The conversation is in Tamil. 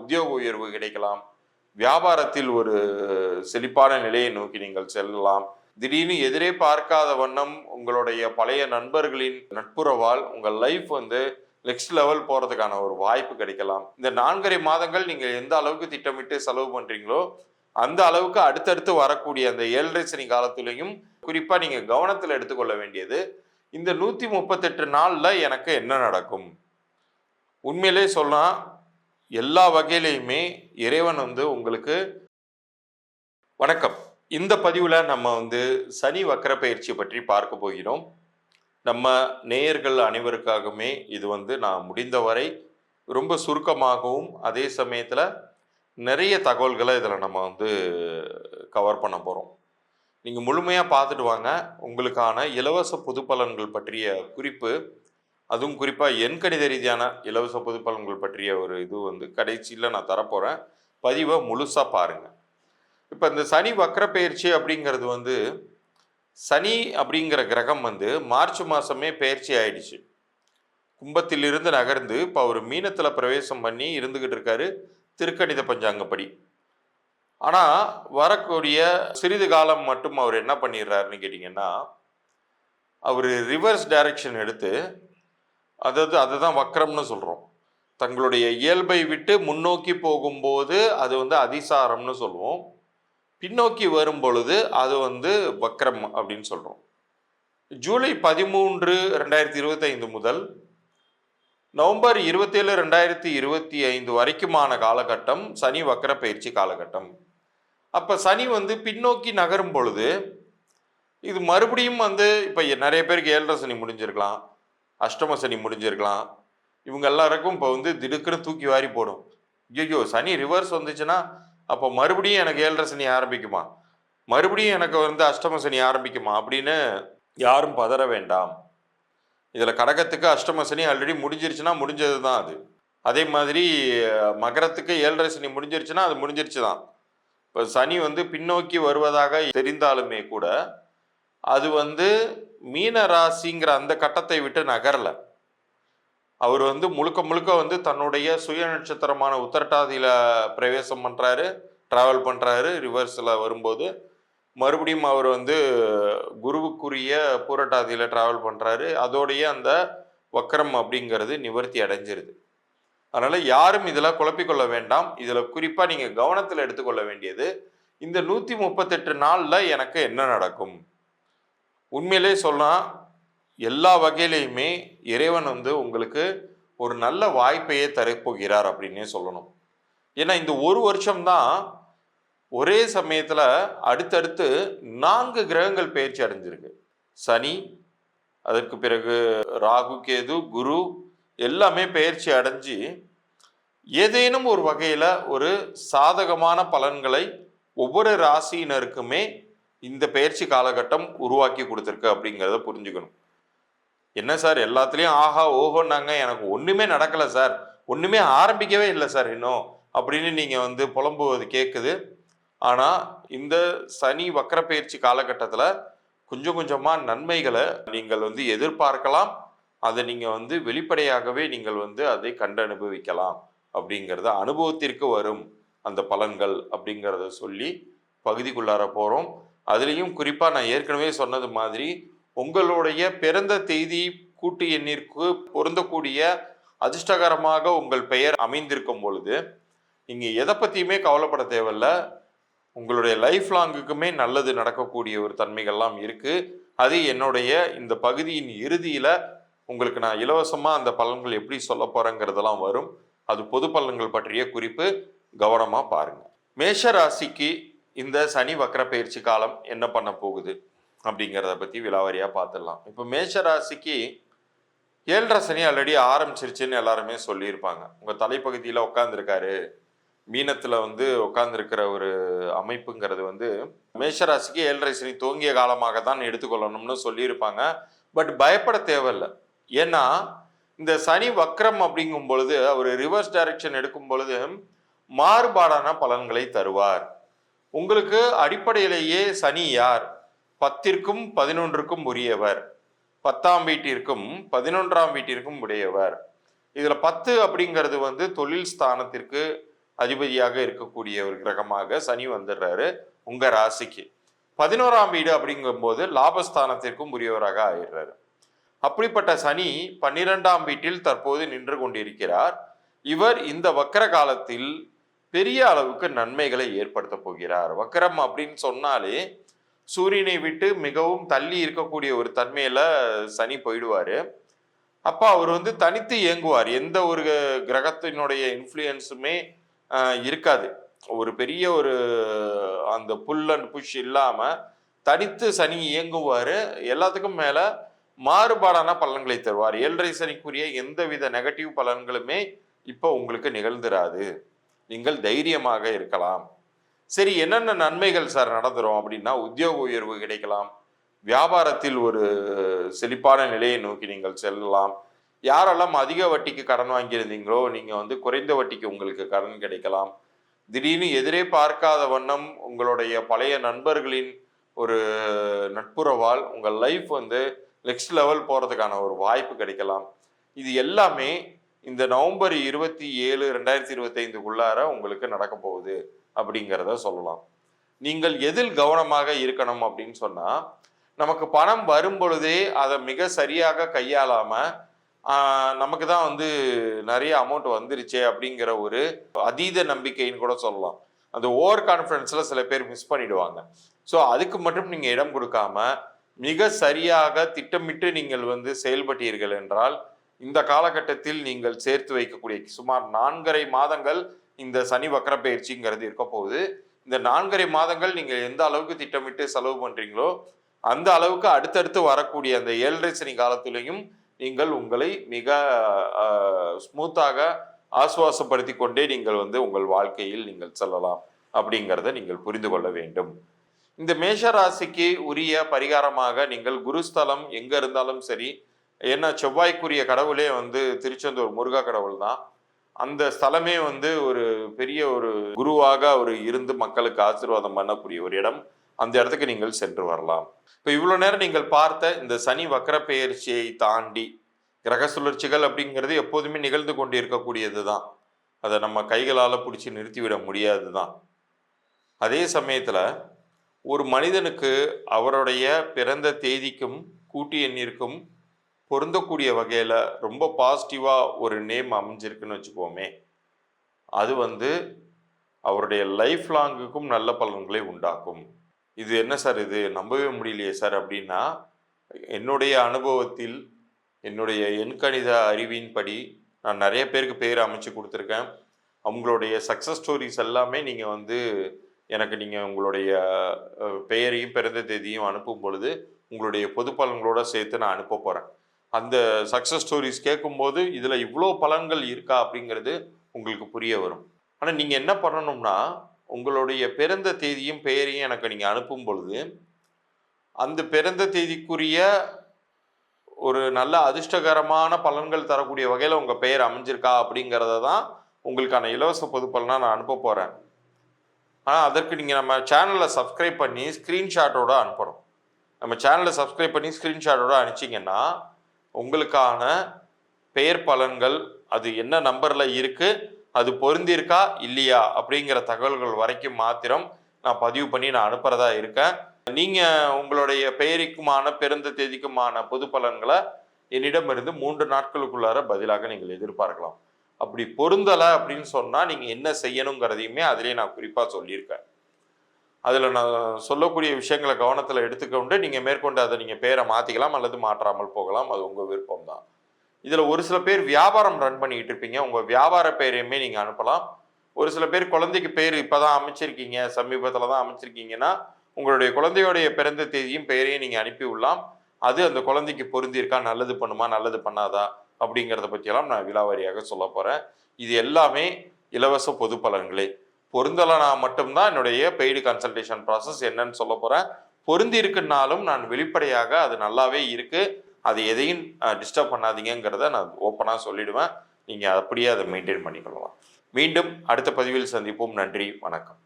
உத்தியோக உயர்வு கிடைக்கலாம், வியாபாரத்தில் ஒரு செழிப்பான நிலையை நோக்கி நீங்கள் செல்லலாம். திடீர்னு எதிரே பார்க்காத வண்ணம் உங்களுடைய பழைய நண்பர்களின் நட்புறவால் உங்கள் லைஃப் வந்து நெக்ஸ்ட் லெவல் போறதுக்கான ஒரு வாய்ப்பு கிடைக்கலாம். இந்த 4.5 மாதங்கள் நீங்க எந்த அளவுக்கு திட்டமிட்டு செலவு பண்றீங்களோ அந்த அளவுக்கு அடுத்தடுத்து வரக்கூடிய அந்த 7.5 சனி காலத்திலையும் குறிப்பா நீங்க கவனத்தில் எடுத்துக்கொள்ள வேண்டியது, இந்த 138 நாள்ல எனக்கு என்ன நடக்கும். உண்மையிலே சொன்னா எல்லா வகையிலையுமே இறைவன் வந்து உங்களுக்கு வணக்கம். இந்த பதிவுல நம்ம வந்து சனி வக்கர பயிற்சி பற்றி பார்க்க போகிறோம். நம்ம நேயர்கள் அனைவருக்காகவுமே இது வந்து நான் முடிந்தவரை ரொம்ப சுருக்கமாகவும் அதே சமயத்தில் நிறைய தகவல்களை இதில் நம்ம வந்து கவர் பண்ண போகிறோம். நீங்கள் முழுமையாக பார்த்துட்டு வாங்க. உங்களுக்கான இலவச பொது பலன்கள் பற்றிய குறிப்பு, அதுவும் குறிப்பாக எண்கணித ரீதியான இலவச பொது பலன்கள் பற்றிய ஒரு இது வந்து கடைசியில் நான் தரப்போகிறேன். பதிவை முழுசாக பாருங்கள். இப்போ இந்த சனி வக்கர பயிற்சி அப்படிங்கிறது வந்து, சனி அப்படிங்கிற கிரகம் வந்து மார்ச் மாதமே பயிற்சி ஆயிடுச்சு. கும்பத்திலிருந்து நகர்ந்து இப்போ அவர் மீனத்தில் பிரவேசம் பண்ணி இருந்துக்கிட்டு இருக்காரு திருக்கணித பஞ்சாங்கப்படி. ஆனால் வரக்கூடிய சிறிது காலம் மட்டும் அவர் என்ன பண்ணிடுறாருன்னு கேட்டிங்கன்னா, அவர் ரிவர்ஸ் டைரக்ஷன் எடுத்து, அதாவது அதுதான் வக்கரம்னு சொல்கிறோம். தங்களுடைய இயல்பை விட்டு முன்னோக்கி போகும்போது அது வந்து அதிசாரம்னு சொல்லுவோம். பின்னோக்கி வரும் பொழுது அது வந்து வக்ரம் அப்படின்னு சொல்கிறோம். ஜூலை 13, 2025 முதல் நவம்பர் 27, 2025 வரைக்குமான காலகட்டம் சனி வக்கர பயிற்சி காலகட்டம். அப்போ சனி வந்து பின்னோக்கி நகரும் பொழுது இது மறுபடியும் வந்து இப்போ நிறைய பேருக்கு 7.5 சனி முடிஞ்சிருக்கலாம், அஷ்டம சனி முடிஞ்சிருக்கலாம். இவங்க எல்லாருக்கும் இப்போ வந்து திடுக்குன்னு தூக்கி வாரி போடும். ஐயோ சனி ரிவர்ஸ் வந்துச்சுன்னா அப்போ மறுபடியும் எனக்கு 7.5 சனி ஆரம்பிக்குமா, மறுபடியும் எனக்கு வந்து அஷ்டம சனி ஆரம்பிக்குமா அப்படின்னு யாரும் பதற வேண்டாம். இதில் கடகத்துக்கு அஷ்டம சனி ஆல்ரெடி முடிஞ்சிருச்சுன்னா முடிஞ்சது தான் அது. அதே மாதிரி மகரத்துக்கு 7.5 சனி முடிஞ்சிருச்சுன்னா அது முடிஞ்சிருச்சு தான். இப்போ சனி வந்து பின்னோக்கி வருவதாக தெரிந்தாலுமே கூட அது வந்து மீன ராசிங்கிற அந்த கட்டத்தை விட்டு நகரல. அவர் வந்து முழுக்க முழுக்க வந்து தன்னுடைய சுய நட்சத்திரமான உத்திரட்டாதியில் பிரவேசம் பண்ணுறாரு, ட்ராவல் பண்ணுறாரு. ரிவர்ஸில் வரும்போது மறுபடியும் அவர் வந்து குருவுக்குரிய பூரட்டாதியில் ட்ராவல் பண்ணுறாரு. அதோடைய அந்த வக்கரம் அப்படிங்கிறது நிவர்த்தி அடைஞ்சிருது. அதனால் யாரும் இதில் குழப்பிக்கொள்ள வேண்டாம். இதில் குறிப்பாக நீங்கள் கவனத்தில் எடுத்துக்கொள்ள வேண்டியது, இந்த 138 நாளில் எனக்கு என்ன நடக்கும். உண்மையிலே சொன்னால் எல்லா வகையிலையுமே இறைவன் வந்து உங்களுக்கு ஒரு நல்ல வாய்ப்பையே தரப்போகிறார் அப்படின்னே சொல்லணும். ஏன்னா இந்த ஒரு வருஷம்தான் ஒரே சமயத்தில் அடுத்தடுத்து 4 கிரகங்கள் பயிற்சி அடைஞ்சிருக்கு. சனி, அதற்கு பிறகு ராகு, கேது, குரு எல்லாமே பயிற்சி அடைஞ்சு ஏதேனும் ஒரு வகையில் ஒரு சாதகமான பலன்களை ஒவ்வொரு ராசியினருக்குமே இந்த பயிற்சி காலகட்டம் உருவாக்கி கொடுத்துருக்கு அப்படிங்கிறத புரிஞ்சுக்கணும். என்ன சார் எல்லாத்துலேயும் ஆஹா ஓஹோன்னாங்க, எனக்கு ஒன்றுமே நடக்கலை சார், ஒன்றுமே ஆரம்பிக்கவே இல்லை சார் இன்னும் அப்படின்னு நீங்கள் வந்து புலம்புவது கேட்குது. ஆனால் இந்த சனி வக்கர பயிற்சி காலகட்டத்தில் கொஞ்சம் கொஞ்சமாக நன்மைகளை நீங்கள் வந்து எதிர்பார்க்கலாம். அதை நீங்கள் வந்து வெளிப்படையாகவே நீங்கள் வந்து அதை கண்டு அனுபவிக்கலாம். அப்படிங்கிறத அனுபவத்திற்கு வரும் அந்த பலன்கள் அப்படிங்கிறத சொல்லி பகுதிக்குள்ளார போகிறோம். அதுலேயும் குறிப்பாக நான் ஏற்கனவே சொன்னது மாதிரி உங்களுடைய பிறந்த தேதி கூட்டு எண்ணிற்கு பொருந்தக்கூடிய அதிர்ஷ்டகரமாக உங்கள் பெயர் அமைந்திருக்கும் பொழுது நீங்கள் எதை பற்றியுமே கவலைப்பட தேவையில்லை. உங்களுடைய லைஃப் லாங்குக்குமே நல்லது நடக்கக்கூடிய ஒரு தன்மைகள்லாம் இருக்குது. அது என்னுடைய இந்த பகுதியின் இறுதியில் உங்களுக்கு நான் இலவசமாக அந்த பலன்கள் எப்படி சொல்ல போகிறேங்கிறதெல்லாம் வரும். அது பொது பலன்கள் பற்றிய குறிப்பு, கவனமாக பாருங்கள். மேஷ ராசிக்கு இந்த சனி வக்கர பயிற்சி காலம் என்ன பண்ண போகுது அப்படிங்கிறத பற்றி விலாவாரியாக பார்த்துடலாம். இப்போ மேஷ ராசிக்கு 7.5 சனி ஆல்ரெடி ஆரம்பிச்சிருச்சுன்னு எல்லாருமே சொல்லியிருப்பாங்க. உங்கள் தலைப்பகுதியில் உட்காந்துருக்காரு, மீனத்தில் வந்து உட்காந்துருக்கிற ஒரு அமைப்புங்கிறது வந்து மேஷராசிக்கு 7.5 சனி துவங்கிய காலமாக தான் எடுத்துக்கொள்ளணும்னு சொல்லியிருப்பாங்க. பட் பயப்பட தேவையில்லை. ஏன்னா இந்த சனி வக்ரம் அப்படிங்கும் பொழுது அவர் ரிவர்ஸ் டைரக்ஷன் எடுக்கும் பொழுது மாறுபாடான பலன்களை தருவார். உங்களுக்கு அடிப்படையிலேயே சனி யார்? 10ற்கும் 11ற்கும் உரியவர், 10ஆம் வீட்டிற்கும் 11ஆம் வீட்டிற்கும் உடையவர். இதுல 10 அப்படிங்கிறது வந்து தொழில் ஸ்தானத்திற்கு அதிபதியாக இருக்கக்கூடிய ஒரு கிரகமாக சனி வந்துடுறாரு உங்க ராசிக்கு. 11ஆம் வீடு அப்படிங்கும்போது லாபஸ்தானத்திற்கும் உரியவராக ஆயிடுறாரு. அப்படிப்பட்ட சனி 12ஆம் வீட்டில் தற்போது நின்று கொண்டிருக்கிறார். இவர் இந்த வக்கர காலத்தில் பெரிய அளவுக்கு நன்மைகளை ஏற்படுத்த போகிறார். வக்கரம் அப்படின்னு சொன்னாலே சூரியனை விட்டு மிகவும் தள்ளி இருக்கக்கூடிய ஒரு தன்மையில சனி போயிடுவாரு. அப்ப அவர் தனித்து இயங்குவார். எந்த ஒரு கிரகத்தினுடைய இன்ஃப்ளூயன்ஸுமே இருக்காது. ஒரு பெரிய ஒரு அந்த புல் அண்ட் புஷ் இல்லாம தனித்து சனி இயங்குவாரு. எல்லாத்துக்கும் மேல மாறுபாடான பலன்களை தருவார். 7.5 சனிக்குரிய எந்தவித நெகட்டிவ் பலன்களுமே இப்போ உங்களுக்கு நிகழ்ந்துராது. நீங்கள் தைரியமாக இருக்கலாம். சரி, என்னென்ன நன்மைகள் சார் நடந்துரும் அப்படின்னா, உத்தியோக உயர்வு கிடைக்கலாம், வியாபாரத்தில் ஒரு செழிப்பான நிலையை நோக்கி நீங்கள் செல்லலாம். யாரெல்லாம் அதிக வட்டிக்கு கடன் வாங்கியிருந்தீங்களோ நீங்க குறைந்த வட்டிக்கு உங்களுக்கு கடன் கிடைக்கலாம். திடீர்னு எதிரே பார்க்காத வண்ணம் உங்களுடைய பழைய நண்பர்களின் ஒரு நட்புறவால் உங்கள் லைஃப் நெக்ஸ்ட் லெவல் போறதுக்கான ஒரு வாய்ப்பு கிடைக்கலாம். இது எல்லாமே இந்த நவம்பர் 27, 2025 உங்களுக்கு நடக்க போகுது அப்படிங்கிறத சொல்லலாம். நீங்கள் எதில் கவனமாக இருக்கணும் அப்படின்னு சொன்னா, நமக்கு பணம் வரும் பொழுதே அதை மிக சரியாக கையாளாம நமக்கு தான் நிறைய அமௌண்ட் வந்துருச்சே அப்படிங்கிற ஒரு அதீத நம்பிக்கைன்னு கூட சொல்லலாம். அந்த ஓவர் கான்ஃபிடன்ஸ்ல சில பேர் மிஸ் பண்ணிடுவாங்க. ஸோ அதுக்கு மட்டும் நீங்க இடம் கொடுக்காம மிக சரியாக திட்டமிட்டு நீங்கள் செயல்பட்டீர்கள் என்றால், இந்த காலகட்டத்தில் நீங்கள் சேர்த்து வைக்கக்கூடிய சுமார் 4.5 மாதங்கள் இந்த சனி வக்கர பயிற்சிங்கிறது இருக்க போகுது. இந்த 4.5 மாதங்கள் நீங்க எந்த அளவுக்கு திட்டமிட்டு செலவு பண்றீங்களோ அந்த அளவுக்கு அடுத்தடுத்து வரக்கூடிய அந்த 7.5 சனி காலத்திலையும் நீங்கள் உங்களை மிக ஸ்மூத்தாக ஆசுவாசப்படுத்தி கொண்டே நீங்கள் உங்கள் வாழ்க்கையில் நீங்கள் செல்லலாம் அப்படிங்கிறத நீங்கள் புரிந்து கொள்ள வேண்டும். இந்த மேஷ ராசிக்கு உரிய பரிகாரமாக நீங்கள் குருஸ்தலம் எங்க இருந்தாலும் சரி, ஏன்னா செவ்வாய்க்குரிய கடவுளே திருச்செந்தூர் முருகா கடவுள் தான். அந்த ஸ்தலமே ஒரு பெரிய ஒரு குருவாக அவர் இருந்து மக்களுக்கு ஆசீர்வாதம் பண்ணக்கூடிய ஒரு இடம். அந்த இடத்துக்கு நீங்கள் சென்று வரலாம். இப்போ இவ்வளவு நேரம் நீங்கள் பார்த்த இந்த சனி வக்கர பெயர்ச்சியை தாண்டி கிரக சுழற்சிகள் அப்படிங்கிறது எப்போதுமே நிகழ்ந்து கொண்டு இருக்கக்கூடியது தான். அதை நம்ம கைகளால பிடிச்சி நிறுத்திவிட முடியாது தான். அதே சமயத்துல ஒரு மனிதனுக்கு அவருடைய பிறந்த தேதிக்கும் கூட்டு எண்ணிற்கும் பொருந்தக்கூடிய வகையில ரொம்ப பாசிட்டிவா ஒரு நேம் அமைஞ்சிருக்குன்னு வச்சுக்கோமே, அது அவருடைய லைஃப் லாங்குக்கும் நல்ல பலன்களை உண்டாக்கும். இது என்ன சார், இது நம்பவே முடியலையே சார் அப்படின்னா, என்னுடைய அனுபவத்தில் என்னுடைய எண்கணித அறிவின்படி நான் நிறைய பேருக்கு பேர் அமைச்சு கொடுத்துருக்கேன். அவங்களுடைய சக்ஸஸ் ஸ்டோரிஸ் எல்லாமே நீங்கள் எனக்கு நீங்கள் உங்களுடைய பெயரையும் பிறந்த தேதியும் அனுப்பும் பொழுது உங்களுடைய பொது பலன்களோட சேர்த்து நான் அனுப்ப போகிறேன். அந்த சக்ஸஸ் ஸ்டோரிஸ் கேட்கும்போது இதில் இவ்வளோ பலன்கள் இருக்கா அப்படிங்கிறது உங்களுக்கு புரிய வரும். ஆனால் நீங்கள் என்ன பண்ணணும்னா, உங்களுடைய பிறந்த தேதியும் பெயரையும் எனக்கு நீங்கள் அனுப்பும் பொழுது அந்த பிறந்த தேதிக்குரிய ஒரு நல்ல அதிர்ஷ்டகரமான பலன்கள் தரக்கூடிய வகையில் உங்கள் பெயர் அமைஞ்சிருக்கா அப்படிங்கிறத தான் உங்களுக்கான இலவச பொது பலனாக நான் அனுப்ப போகிறேன். ஆனால் அதற்கு நீங்கள் நம்ம சேனலை சப்ஸ்கிரைப் பண்ணி ஸ்க்ரீன்ஷாட்டோடு அனுப்பணும். நம்ம சேனலை சப்ஸ்கிரைப் பண்ணி ஸ்க்ரீன்ஷாட்டோடு அனுப்பிச்சிங்கன்னா உங்களுக்கான பெயர் பலன்கள் அது என்ன நம்பரில் இருக்குது, அது பொருந்திருக்கா இல்லையா அப்படிங்கிற தகவல்கள் வரைக்கும் மாத்திரம் நான் பதிவு பண்ணி நான் அனுப்புகிறதா இருக்கேன். நீங்கள் உங்களுடைய பெயருக்குமான பிறந்த தேதிக்குமான பொது பலன்களை என்னிடமிருந்து 3 நாட்களுக்குள்ளார பதிலாக நீங்கள் எதிர்பார்க்கலாம். அப்படி பொருந்தலை அப்படின்னு சொன்னால் நீங்கள் என்ன செய்யணுங்கிறதையுமே அதிலே நான் குறிப்பாக சொல்லியிருக்கேன். அதில் நான் சொல்லக்கூடிய விஷயங்களை கவனத்தில் எடுத்துக்கொண்டு நீங்கள் மேற்கொண்டு அதை நீங்கள் பேரை மாற்றிக்கலாம் அல்லது மாற்றாமல் போகலாம். அது உங்கள் விருப்பம் தான். இதில் ஒரு சில பேர் வியாபாரம் ரன் பண்ணிக்கிட்டு இருப்பீங்க, உங்கள் வியாபார பெயரையுமே நீங்கள் அனுப்பலாம். ஒரு சில பேர் குழந்தைக்கு பேர் இப்போ தான் அமைச்சிருக்கீங்க, சமீபத்தில் தான் அமைச்சிருக்கீங்கன்னா உங்களுடைய குழந்தையோடைய பிறந்த தேதியும் பெயரையும் நீங்கள் அனுப்பி விடலாம். அது அந்த குழந்தைக்கு பொருந்திருக்கா, நல்லது பண்ணுமா நல்லது பண்ணாதா அப்படிங்கிறத பற்றியெல்லாம் நான் விலாவாரியாக சொல்ல போகிறேன். இது எல்லாமே இலவச பொது பலன்களே. பொருந்தலைனா மட்டும்தான் என்னுடைய பெய்டு கன்சல்டேஷன் ப்ராசஸ் என்னன்னு சொல்ல போகிறேன். பொருந்தி இருக்குன்னாலும் நான் வெளிப்படையாக அது நல்லாவே இருக்குது, அது எதையும் டிஸ்டர்ப் பண்ணாதீங்கிறத நான் ஓப்பனாக சொல்லிடுவேன். நீங்கள் அப்படியே அதை மெயின்டைன் பண்ணிக்கொள்ளலாம். மீண்டும் அடுத்த பதிவில் சந்திப்போம். நன்றி, வணக்கம்.